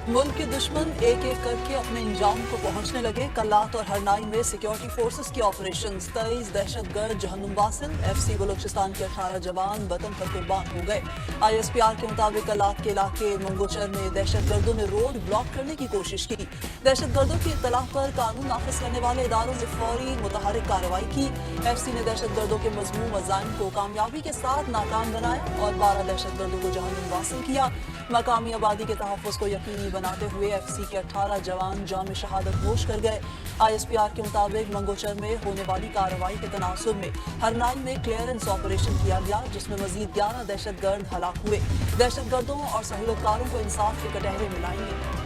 मुल्क के दुश्मन एक एक करके अपने अंजाम को पहुंचने लगे। कल्लात और हरनाई में सिक्योरिटी फोर्सेस की ऑपरेशन, 23 दहशतगर्द जहन्नुम वासिल, FC बलूचिस्तान के 18 जवान वतन पर कुर्बान हो गए। ISPR के मुताबिक कल्लात के इलाके मंगोचर में दहशतगर्दों ने रोड ब्लॉक करने की कोशिश की। दहशतगर्दों की इत्तला पर कानून नाफिज करने वाले इदारों ने फौरी मुतहरिक कार्रवाई की। FC ने दहशतगर्दों के मजमूम अज़ाइम को कामयाबी के साथ नाकाम बनाया और 12 दहशतगर्दों को जहन्नुम वासिल किया। मकामी आबादी के तहफ़्फ़ुज़ को यकीनी बनाते हुए FC के 18 जवान जाम शहादत नोश कर गए। ISPR के मुताबिक मंगोचर में होने वाली कार्रवाई के तनासुब में हरनाई में क्लियरेंस ऑपरेशन किया गया, जिसमें मजीद 11 दहशतगर्द हलाक हुए। दहशतगर्दों और सहूलतकारों को इंसाफ के कटहरे मिलाएंगे।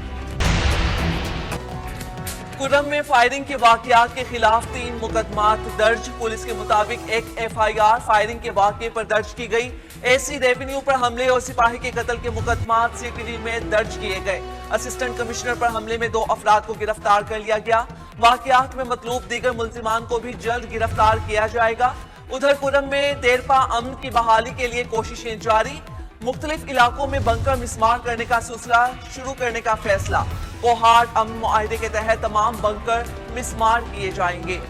कुर्रम में फायरिंग के वाकयात के खिलाफ 3 मुकदमात दर्ज। पुलिस के मुताबिक एक FIR फायरिंग के वाकये पर दर्ज की गई। AC रेवेन्यू पर हमले और सिपाही के कत्ल के मुकदमात CTD में दर्ज किए गए। असिस्टेंट कमिश्नर पर हमले में 2 अफराद को गिरफ्तार कर लिया गया। वाकयात में मतलूब दीगर मुल्जिमान को भी जल्द गिरफ्तार किया जाएगा। उधर कुर्रम में देरपा अमन की बहाली के लिए कोशिशें जारी। मुख्तलिफ इलाकों में बंकर मिसमार करने का सिलसिला शुरू करने का फैसला। कोहाट अमन मुआहिदे के तहत तमाम बंकर मिसमार किए जाएंगे।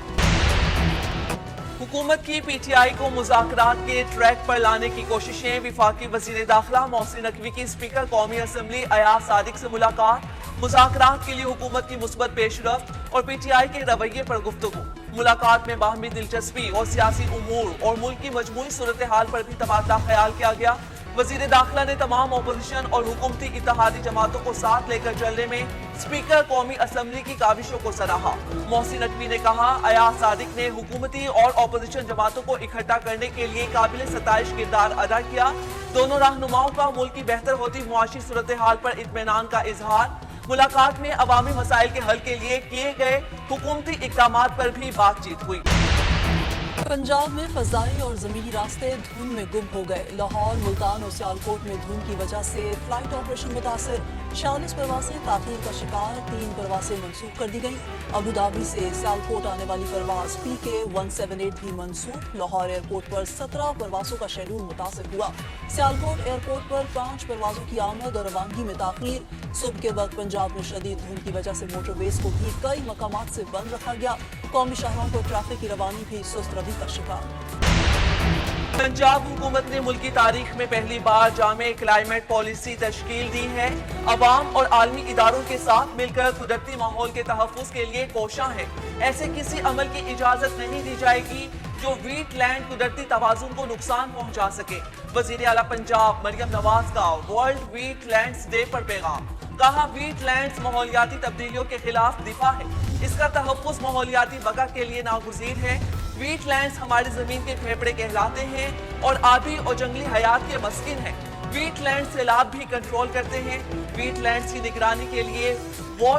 हुकूमत की PTI को मुज़ाकरात के ट्रैक पर लाने की कोशिशें। वफाकी वज़ीर दाखिला मोहसिन नकवी की स्पीकर कौमी असम्बली अयाज सादिक से मुलाकात। मुज़ाकरात के लिए हुकूमत की मुस्बत पेशरफ्त और PTI के रवैये पर गुफ्तगू। मुलाकात में बाहमी दिलचस्पी और सियासी उमूर और मुल्क की मजमूई सूरत हाल पर भी तबादला ख्याल किया गया। वज़ीर दाखिला ने तमाम अपोजिशन और हुकूमती इत्तेहादी जमातों को साथ लेकर चलने में स्पीकर कौमी असम्बली की काविशों को सराहा। मोहसिन नकवी ने कहा, अयाज सादिक ने हुकूमती और अपोजिशन जमातों को इकट्ठा करने के लिए काबिल सताइश किरदार अदा किया। दोनों रहनुमाओं का मुल्क की बेहतर होती मुआशी सूरत हाल पर इत्मीनान का इजहार। मुलाकात में अवामी मसाइल के हल के लिए किए गए हुकूमती इक़दामात पर भी बातचीत हुई। पंजाब में फजाई और ज़मीनी रास्ते धुंध में गुम हो गए। लाहौर, मुल्तान और सियालकोट में धुंध की वजह से फ्लाइट ऑपरेशन मुतासर। 46 परवासें ताख़ीर का शिकार, 3 परवासें मनसूख कर दी गई। अबू धाबी से सियालकोट आने वाली परवाज PK 178 भी मनसूख। लाहौर एयरपोर्ट पर 17 परवासों का शेड्यूल मुतासर हुआ। सियालकोट एयरपोर्ट पर 5 परवाजों की आमद और रवानगी में ताख़ीर। सुबह के वक्त पंजाब में शदीद धुंध की वजह से मोटरवेज को भी कई मकामात से बंद रखा गया। कौमी शाहराहों को ट्रैफिक की रवानी भी सुस्त रवि का शिकार। पंजाब हुकूमत ने मुल्क की तारीख में पहली बार जामे क्लाइमेट पॉलिसी तश्कील दी है। अवाम और आलमी इदारों के साथ मिलकर कुदरती माहौल के तहफ़्फ़ुज़ के लिए कोशां है। ऐसे किसी अमल की इजाज़त नहीं दी जाएगी जो वीट लैंड कुदरती तवाज़ुन को नुकसान पहुँचा सके। वज़ीर आला पंजाब मरियम नवाज का वर्ल्ड वीट लैंड्स डे पर पैगाम। कहा, वीट लैंड्स माहौलियाती तब्दीलियों के खिलाफ दिफा है। इसका तहफ़्फ़ुज़ माहौलियाती बका के लिए नागुज़ीर है। वीट लैंड्स हमारी ज़मीन के फेफड़े कहलाते हैं और आबी और जंगली हयात के मस्किन हैं। वीट लैंड सैलाब भी कंट्रोल करते हैं। वीट लैंड्स की निगरानी के लिए वॉश